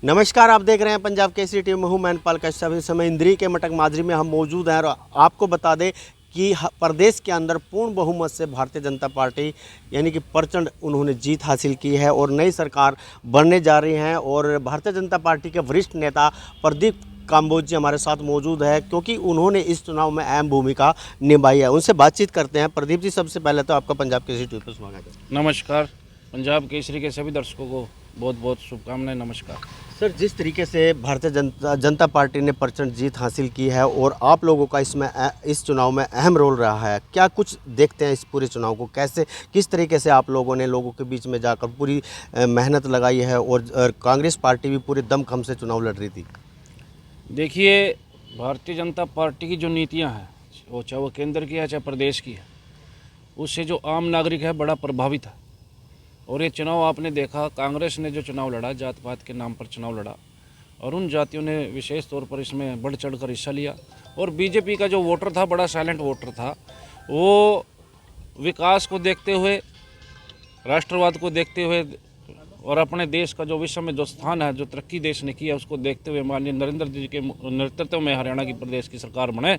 नमस्कार, आप देख रहे हैं पंजाब केसरी टीवी में हूं मैं पाल कश्यप। इस समय इंद्री के मटक माजरी में हम मौजूद हैं और आपको बता दें कि प्रदेश के अंदर पूर्ण बहुमत से भारतीय जनता पार्टी यानी कि प्रचंड उन्होंने जीत हासिल की है और नई सरकार बनने जा रही हैं। और भारतीय जनता पार्टी के वरिष्ठ नेता प्रदीप काम्बोज जी हमारे साथ मौजूद है क्योंकि उन्होंने इस चुनाव में अहम भूमिका निभाई है। उनसे बातचीत करते हैं। प्रदीप जी, सबसे पहले तो आपका पंजाब केसरी टीवी पर स्वागत है। नमस्कार। पंजाब केसरी के सभी दर्शकों को बहुत बहुत शुभकामनाएं। नमस्कार सर, जिस तरीके से भारतीय जनता पार्टी ने प्रचंड जीत हासिल की है और आप लोगों का इसमें इस चुनाव में अहम रोल रहा है, क्या कुछ देखते हैं इस पूरे चुनाव को? कैसे किस तरीके से आप लोगों ने लोगों के बीच में जाकर पूरी मेहनत लगाई है और कांग्रेस पार्टी भी पूरे दमखम से चुनाव लड़ रही थी? देखिए, भारतीय जनता पार्टी की जो नीतियां हैं, वो चाहे वो केंद्र की है चाहे प्रदेश की है, उससे जो आम नागरिक है बड़ा प्रभावित है। और ये चुनाव आपने देखा, कांग्रेस ने जो चुनाव लड़ा, जात पात के नाम पर चुनाव लड़ा और उन जातियों ने विशेष तौर पर इसमें बढ़ चढ़ कर हिस्सा लिया। और बीजेपी का जो वोटर था, बड़ा साइलेंट वोटर था, वो विकास को देखते हुए, राष्ट्रवाद को देखते हुए और अपने देश का जो विश्व में जो स्थान है, जो तरक्की देश ने की है, उसको देखते हुए माननीय नरेंद्र जी के नेतृत्व में हरियाणा की प्रदेश की सरकार बने,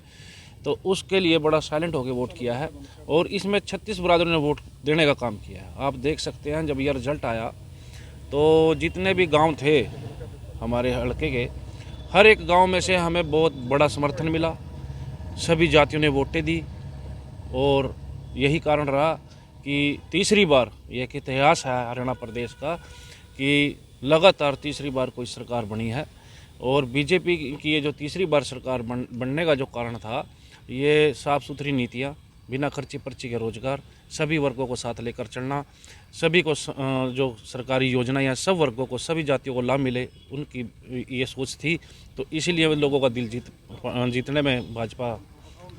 तो उसके लिए बड़ा साइलेंट होकर वोट किया है। और इसमें 36 बरादरों ने वोट देने का काम किया है। आप देख सकते हैं, जब यह रिजल्ट आया तो जितने भी गांव थे हमारे हलके के, हर एक गांव में से हमें बहुत बड़ा समर्थन मिला। सभी जातियों ने वोटें दी और यही कारण रहा कि तीसरी बार, ये एक इतिहास है हरियाणा प्रदेश का कि लगातार तीसरी बार कोई सरकार बनी है। और बीजेपी की ये जो तीसरी बार सरकार बनने का जो कारण था, ये साफ़ सुथरी नीतियाँ, बिना खर्ची पर्ची के रोजगार, सभी वर्गों को साथ लेकर चलना, सभी को जो सरकारी योजना या सब वर्गों को, सभी जातियों को लाभ मिले, उनकी ये सोच थी। तो इसीलिए लोगों का दिल जीतने में भाजपा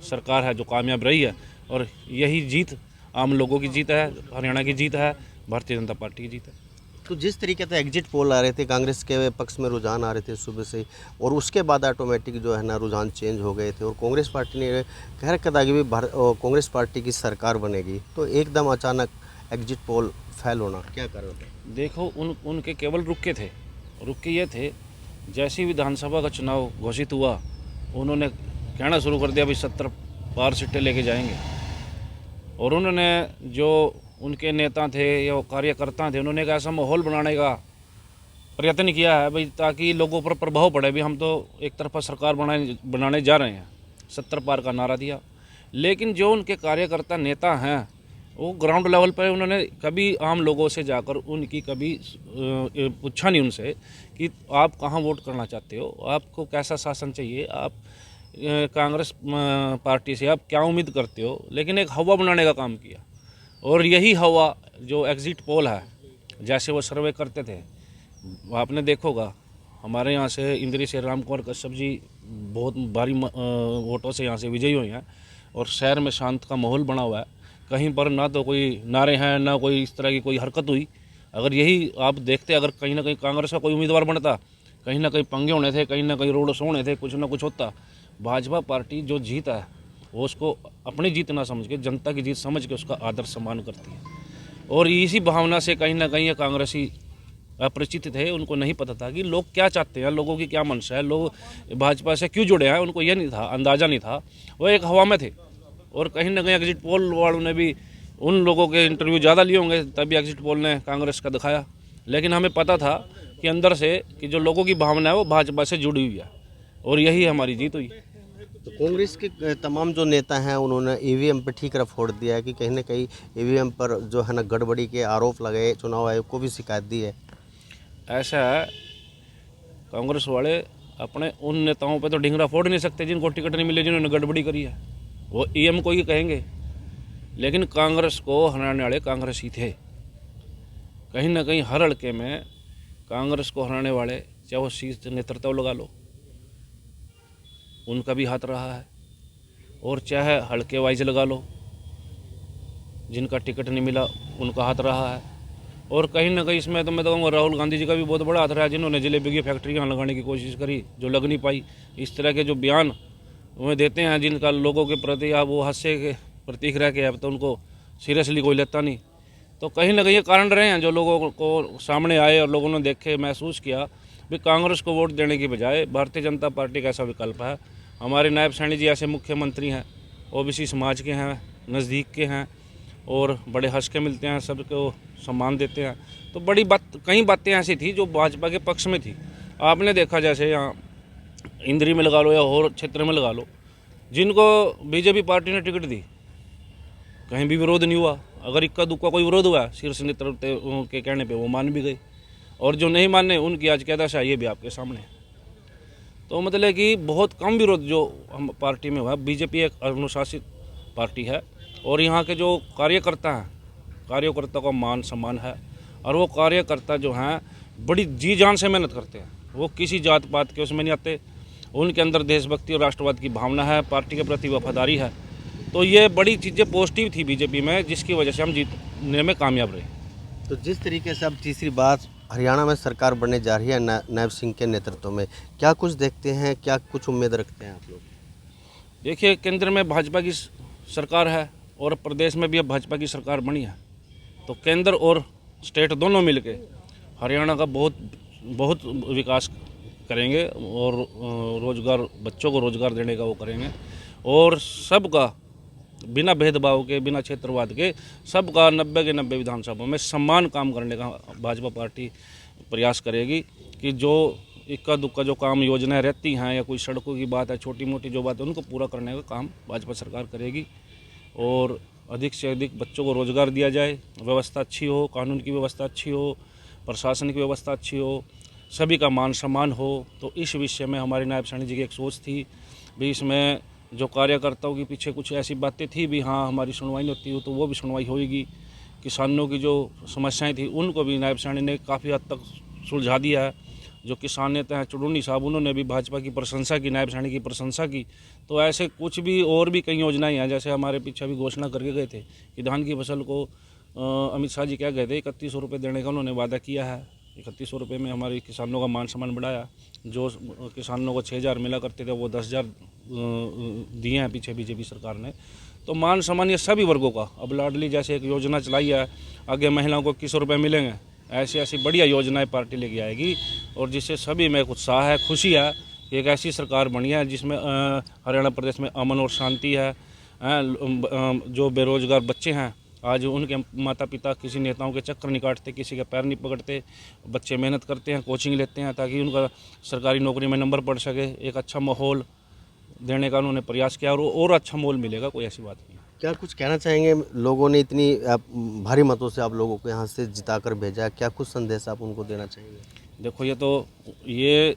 सरकार है जो कामयाब रही है। और यही जीत आम लोगों की जीत है, हरियाणा की जीत है, भारतीय जनता पार्टी की जीत है। तो जिस तरीके से एग्जिट पोल आ रहे थे, कांग्रेस के पक्ष में रुझान आ रहे थे सुबह से, और उसके बाद ऑटोमेटिक जो है ना रुझान चेंज हो गए थे और कांग्रेस पार्टी ने कह रखा था कि भी कांग्रेस पार्टी की सरकार बनेगी, तो एकदम अचानक एग्जिट पोल फेल होना, क्या कारण था? देखो, उनके केवल रुक के ये थे, जैसे ही विधानसभा का चुनाव घोषित हुआ, उन्होंने कहना शुरू कर दिया भाई 70 पार सीटें लेके जाएंगे। और उन्होंने जो उनके नेता थे या कार्यकर्ता थे, उन्होंने एक ऐसा माहौल बनाने का प्रयत्न किया है भाई, ताकि लोगों पर प्रभाव पड़े भी हम तो एक तरफा सरकार बनाने जा रहे हैं। 70 पार का नारा दिया, लेकिन जो उनके कार्यकर्ता नेता हैं, वो ग्राउंड लेवल पर उन्होंने कभी आम लोगों से जाकर उनकी कभी पूछा नहीं उनसे कि आप कहाँ वोट करना चाहते हो, आपको कैसा शासन चाहिए, आप कांग्रेस पार्टी से आप क्या उम्मीद करते हो। लेकिन एक हवा बनाने का काम किया। और यही हवा जो एग्जिट पोल है, जैसे वो सर्वे करते थे, आपने देखोगा हमारे यहाँ से इंद्री से राम कुमार कश्यप जी बहुत भारी वोटों से यहाँ से विजयी हुए हैं। और शहर में शांत का माहौल बना हुआ है, कहीं पर ना तो कोई नारे हैं, ना कोई इस तरह की कोई हरकत हुई। अगर यही आप देखते, अगर कहीं ना कहीं कांग्रेस का कोई उम्मीदवार बनता, कहीं ना कहीं पंगे होने थे, कहीं ना कहीं रोड शो होने थे, कुछ ना कुछ होता। भाजपा पार्टी जो जीत है, वो उसको अपनी जीत ना समझ के, जनता की जीत समझ के उसका आदर सम्मान करती है। और इसी भावना से कहीं ना कहीं ये कांग्रेसी अपरिचित थे, उनको नहीं पता था कि लोग क्या चाहते हैं, लोगों की क्या मंशा है, लोग भाजपा से क्यों जुड़े हैं, उनको ये नहीं था, अंदाज़ा नहीं था। वो एक हवा में थे। और कहीं ना कहीं एग्जिट पोल वालों ने भी उन लोगों के इंटरव्यू ज़्यादा लिए होंगे, तभी एग्जिट पोल ने कांग्रेस का दिखाया। लेकिन हमें पता था कि अंदर से कि जो लोगों की भावना है वो भाजपा से जुड़ी हुई है, और यही हमारी जीत हुई। तो कांग्रेस के तमाम जो नेता हैं उन्होंने ईवीएम पर ठीक फोड़ दिया है कि कहीं ना कहीं ईवीएम पर जो है ना गड़बड़ी के आरोप लगाए, चुनाव आयोग को भी शिकायत दी है। ऐसा है, कांग्रेस वाले अपने उन नेताओं पे तो ढिंगरा फोड़ नहीं सकते जिनको टिकट नहीं मिले, जिन्होंने गड़बड़ी करी है। वो ईएम को ही कहेंगे, लेकिन कांग्रेस को हराने वाले कांग्रेस ही थे। कहीं ना कहीं हर हल्के में कांग्रेस को हराने वाले, चाहे वो शीर्ष नेतृत्व लगा लो, उनका भी हाथ रहा है, और चाहे हल्के वाइज लगा लो, जिनका टिकट नहीं मिला उनका हाथ रहा है। और कहीं ना कहीं इसमें तो मैं तो कहूँगा राहुल गांधी जी का भी बहुत बड़ा हाथ रहा है, जिन्होंने जलेबी की फैक्ट्रियाँ लगाने की कोशिश करी, जो लग नहीं पाई। इस तरह के जो बयान वो देते हैं, जिनका लोगों के प्रति आप वो हास्य के प्रतीक रह के, अब तो उनको सीरियसली कोई लेता नहीं। तो कहीं ना कहीं ये कारण रहे हैं जो लोगों को सामने आए और लोगों ने देखे, महसूस किया भी कांग्रेस को वोट देने की बजाय भारतीय जनता पार्टी का ऐसा विकल्प है। हमारे नायब सैनी जी ऐसे मुख्यमंत्री हैं, ओबीसी समाज के हैं, नज़दीक के हैं और बड़े हंस के मिलते हैं, सबको सम्मान देते हैं। तो बड़ी बात, कई बातें ऐसी थी जो भाजपा के पक्ष में थी। आपने देखा जैसे यहाँ इंद्री में लगा लो या और क्षेत्र में लगा लो, जिनको बीजेपी पार्टी ने टिकट दी कहीं भी विरोध नहीं हुआ। अगर इक्का दुक्का कोई विरोध हुआ शीर्ष नेतृत्व के कहने पे वो मान भी गए, और जो नहीं माने उनकी आज क्या दशा ये भी आपके सामने है। तो मतलब कि बहुत कम विरोध जो हम पार्टी में हुआ। बीजेपी एक अनुशासित पार्टी है और यहाँ के जो कार्यकर्ता हैं, कार्यकर्ता का मान सम्मान है, और वो कार्यकर्ता जो हैं बड़ी जी जान से मेहनत करते हैं। वो किसी जात पात के उसमें नहीं आते, उनके अंदर देशभक्ति और राष्ट्रवाद की भावना है, पार्टी के प्रति वफादारी है। तो ये बड़ी चीज़ें पॉजिटिव थी बीजेपी में, जिसकी वजह से हम जीतने में कामयाब रहे। तो जिस तरीके से अब तीसरी बार हरियाणा में सरकार बनने जा रही है नायब सिंह के नेतृत्व में, क्या कुछ देखते हैं, क्या कुछ उम्मीद रखते हैं आप लोग? देखिए, केंद्र में भाजपा की सरकार है और प्रदेश में भी अब भाजपा की सरकार बनी है, तो केंद्र और स्टेट दोनों मिलके हरियाणा का बहुत विकास करेंगे और रोजगार, बच्चों को रोजगार देने का वो करेंगे, और सबका बिना भेदभाव के, बिना क्षेत्रवाद के, सबका 90 के 90 विधानसभाओं में सम्मान काम करने का भाजपा पार्टी प्रयास करेगी। कि जो इक्का दुक्का जो काम योजनाएं रहती हैं या कोई सड़कों की बात है, छोटी मोटी जो बात है, उनको पूरा करने का काम भाजपा सरकार करेगी, और अधिक से अधिक बच्चों को रोजगार दिया जाए, व्यवस्था अच्छी हो, कानून की व्यवस्था अच्छी हो, प्रशासन की व्यवस्था अच्छी हो, सभी का मान सम्मान हो। तो इस विषय में हमारे नायब सैनी जी की एक सोच थी भी, इसमें जो कार्यकर्ताओं के पीछे कुछ ऐसी बातें थी भी, हाँ हमारी सुनवाई नहीं होती हो, तो वो भी सुनवाई होगी। किसानों की जो समस्याएं थी उनको भी नायब सैनी ने काफ़ी हद तक सुलझा दिया है। जो किसान नेता हैं चुड़ूनी साहब, उन्होंने भी भाजपा की प्रशंसा की, नायब सैनी की प्रशंसा की। तो ऐसे कुछ भी और भी कई योजनाएं हैं, जैसे हमारे पीछे भी घोषणा करके गए थे कि धान की फसल को अमित शाह जी क्या गए थे, 3100 रुपये देने का उन्होंने वादा किया है। 3100 रुपये में हमारे किसानों का मान सम्मान बढ़ाया। जो किसानों को 6000 मिला करते थे वो 10,000 दिए हैं पीछे बीजेपी सरकार ने। तो मान सम्मान ये सभी वर्गों का, अब लाडली जैसे एक योजना चलाई है, आगे महिलाओं को 2100 रुपये मिलेंगे। ऐसी ऐसी बढ़िया योजनाएं पार्टी लेके आएगी, और जिससे सभी में उत्साह है, खुशी है कि एक ऐसी सरकार बनी है जिसमें हरियाणा प्रदेश में अमन और शांति है। जो बेरोजगार बच्चे हैं, आज उनके माता पिता किसी नेताओं के चक्कर नहीं काटते, किसी के पैर नहीं पकड़ते, बच्चे मेहनत करते हैं, कोचिंग लेते हैं ताकि उनका सरकारी नौकरी में नंबर पड़ सके। एक अच्छा माहौल देने का उन्होंने प्रयास किया, और अच्छा माहौल मिलेगा, कोई ऐसी बात नहीं। क्या कुछ कहना चाहेंगे? लोगों ने इतनी भारी मतों से आप लोगों को यहाँ से जिताकर भेजा, क्या कुछ संदेश आप उनको देना चाहेंगे? देखो, ये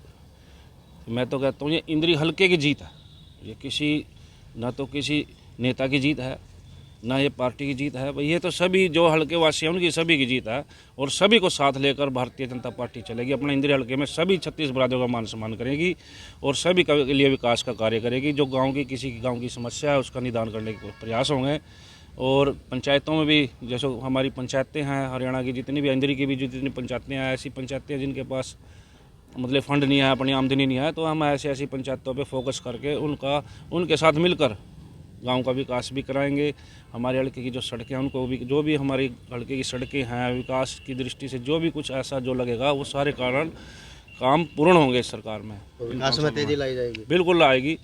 मैं तो कहता हूँ ये इंद्री हल्के की जीत है। ये ना तो किसी नेता की जीत है, ना ये पार्टी की जीत है। भाई ये तो सभी जो हल्के वासी हैं उनकी सभी की जीत है, और सभी को साथ लेकर भारतीय जनता पार्टी चलेगी। अपने इंद्री हल्के में सभी 36 बरादरों का मान सम्मान करेगी और सभी के लिए विकास का कार्य करेगी। जो किसी गाँव की समस्या है उसका निदान करने के प्रयास होंगे। और पंचायतों में भी, जैसे हमारी पंचायतें हैं हरियाणा की जितनी भी, इंद्री की भी जितनी पंचायतें हैं, ऐसी पंचायतें जिनके पास मतलब फंड नहीं है, अपनी आमदनी नहीं है, तो हम ऐसी पंचायतों पे फोकस करके उनके साथ मिलकर गांव का विकास भी कराएंगे। हमारे हल्के की जो सड़कें हैं उनको भी, जो भी हमारी हल्के की सड़कें हैं, विकास की दृष्टि से जो भी कुछ ऐसा जो लगेगा वो सारे काम पूर्ण होंगे इस सरकार में। विकास में तेजी लाई जाएगी? बिल्कुल आएगी।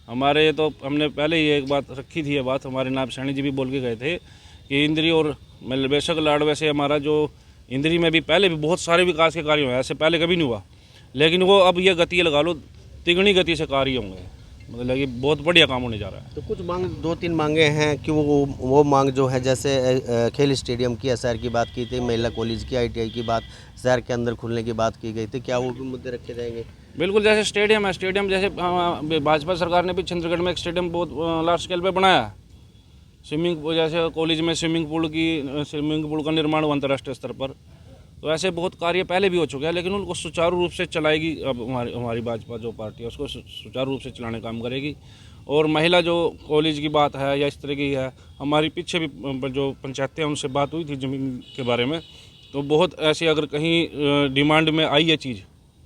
हमारे तो हमने पहले ही एक बात रखी थी, ये बात हमारे नायब सैनी जी भी बोल के गए थे कि इंद्री और बेशक लाड, वैसे हमारा जो इंद्री में भी पहले भी बहुत सारे विकास के कार्य हुए, ऐसे पहले कभी नहीं हुआ, लेकिन वो अब ये गति लगा लो, तिगुनी गति से कार्य होंगे, मतलब कि बहुत बढ़िया काम होने जा रहा है। तो कुछ मांग, 2-3 मांगे हैं कि वो मांग जो है, जैसे खेल स्टेडियम की एसआर की बात की थी, महिला कॉलेज की ITI की बात, शहर के अंदर खुलने की बात की गई थी, क्या वो भी मुद्दे रखे जाएंगे? बिल्कुल, जैसे स्टेडियम है, स्टेडियम जैसे भाजपा सरकार ने भी चंद्रगढ़ में एक स्टेडियम बहुत लार्ज स्केल पे बनाया है। स्विमिंग, जैसे कॉलेज में स्विमिंग पूल का निर्माण हुआ अंतर्राष्ट्रीय स्तर पर, तो ऐसे बहुत कार्य पहले भी हो चुके हैं, लेकिन उनको सुचारू रूप से चलाएगी अब हमारी भाजपा जो पार्टी है, उसको सुचारू रूप से चलाने का काम करेगी। और महिला जो कॉलेज की बात है या इस तरह की है, हमारी पीछे भी जो पंचायतें हैं उनसे बात हुई थी ज़मीन के बारे में, तो बहुत ऐसी अगर कहीं डिमांड में आई है चीज़,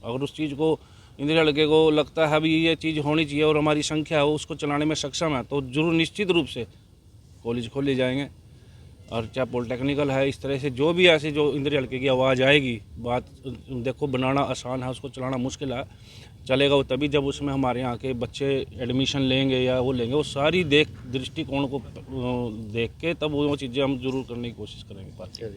अगर उस चीज़ को इंदिरा हल्के को लगता है भी ये चीज़ होनी चाहिए और हमारी संख्या है उसको चलाने में सक्षम है, तो जरूर निश्चित रूप से कॉलेज खोले जाएंगे। और चाहे पॉलिटेक्निकल है, इस तरह से जो भी ऐसी जो इंद्री हल्के की आवाज़ आएगी, बात देखो बनाना आसान है, उसको चलाना मुश्किल है, चलेगा वो तभी जब उसमें हमारे यहाँ के बच्चे एडमिशन लेंगे या वो लेंगे, वो सारी दृष्टिकोण को देख के तब वो चीज़ें हम जरूर करने की कोशिश करेंगे पार्टी।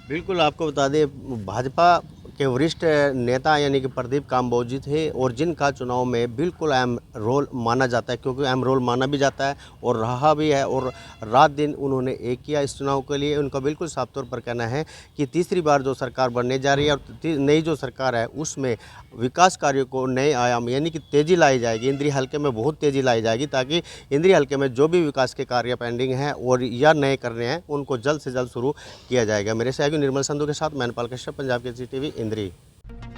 बिल्कुल, आपको बता दें भाजपा के वरिष्ठ नेता यानी कि प्रदीप काम्बोज जी थे और जिनका चुनाव में बिल्कुल अहम रोल माना जाता है, क्योंकि अहम रोल माना भी जाता है और रहा भी है, और रात दिन उन्होंने एक किया इस चुनाव के लिए। उनका बिल्कुल साफ तौर पर कहना है कि तीसरी बार जो सरकार बनने जा रही है और नई जो सरकार है उसमें विकास कार्यों को नए आयाम यानी कि तेज़ी लाई जाएगी, इंद्री हल्के में बहुत तेज़ी लाई जाएगी, ताकि इंद्री हल्के में जो भी विकास के कार्य पेंडिंग हैं और या नए करने हैं उनको जल्द से जल्द शुरू किया जाएगा। मेरे सहयोगी निर्मल संधू के साथ मैनपाल कश्यप, पंजाब केसरी टीवी, इंद्री।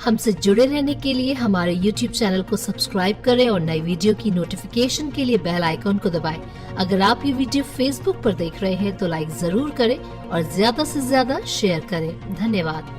हमसे जुड़े रहने के लिए हमारे YouTube चैनल को सब्सक्राइब करें और नई वीडियो की नोटिफिकेशन के लिए बेल आइकॉन को दबाएं। अगर आप ये वीडियो Facebook पर देख रहे हैं तो लाइक जरूर करें और ज्यादा से ज्यादा शेयर करें। धन्यवाद।